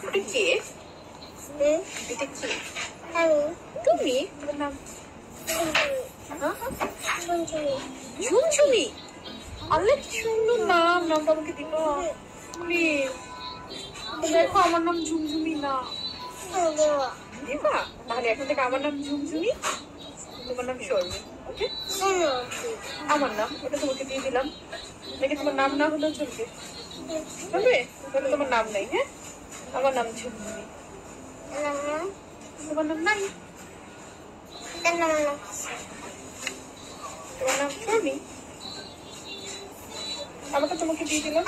এটা কে? এটা কি? তুমি? তোমার নাম ঝুমঝুমি। আল্লাহ কি সুন্দর নাম, নামটা আমাকে দিল। দেখো আমার নাম ঝুমঝুমি না। দেবা? তাহলে এখন থেকে আমার নাম ঝুমঝুমি, তোমার নাম শর্মি। ওকে? আমার নাম ওটা তোমাকে দিয়ে দিলাম। দেখে তোমার নাম না হলেও চলবে, চলবে? তাহলে তোমার নাম নাই। হ্যাঁ, আমার নাম ঝুমঝুমি, তোমার নাম নাই। তোমার নাম শর্মি, আমাকে তোমাকে দিয়ে দিলাম।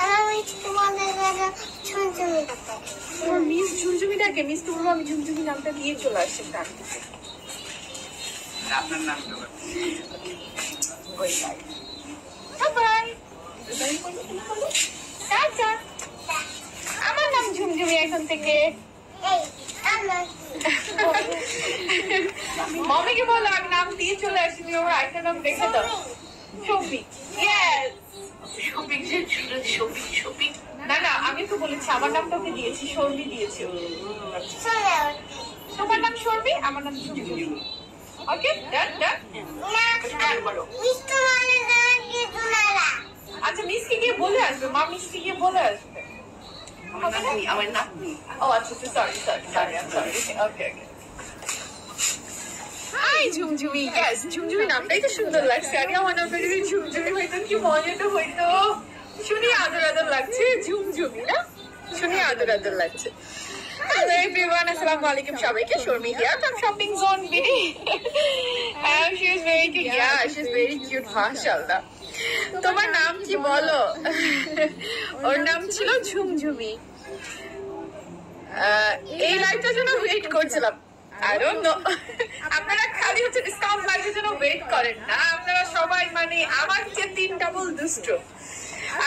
তোমার মিস ঝুমঝুমি ডাকে, মিস তো বলবো আমি ঝুমঝুমি নামটা দিয়ে চলে আসছি। আপনার নামটা আমার নাম ঝুমঝুমি এখন থেকে। মামিকে বলো আমি নাম দিয়ে চলে আসিনি, আমার একটা নাম দেখে দাও। শফিক। না না, আমি তো বলেছি আমার নামটা ওকে দিয়েছি, শর্মি দিয়েছি। তোমার নাম শর্মি, আমার নাম ঝুমঝুমি। ওকে, ডান ডান। আচ্ছা, মিসকে গিয়ে বলে আসবে, মা মিসকে গিয়ে বলে আসবে। আমার নাতনি। ও আচ্ছা, sorry sorry sorry, I am sorry. Okay okay. Hi Jhumjhumi. Yes, Jhumjhumi নামটাই তো সুন্দর লাগছে। আরে আমার নামটা যদি ঝুমঝুমি হইতো কি মজাটা হইতো। শুনে আদর আদর লাগছে, ঝুমঝুমি না? শুনে আদর আদর লাগছে। Hello everyone, assalamu alaikum সবাইকে। Sharmi here from shopping zone BD. And she is very cute. Yeah, she is very cute, মাশাআল্লাহ। তোমার নাম কি বলো? ওর নাম ছিল ঝুমঝুমি। এই লাইভটার জন্য ওয়েট করছিলাম। I don't know. আপনারা খালি হচ্ছে ডিসকাউন্ট লাইভের জন্য ওয়েট করেন না, আপনারা সবাই মানে আমার চেয়ে 3 ডাবল দুষ্ট।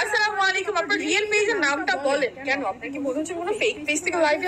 আসসালামু আলাইকুম। আপনার রিয়েল পেজের নামটা বলেন। কেন আপনার কি মনে হচ্ছে কোনো ফেক পেজ থেকে লাইভে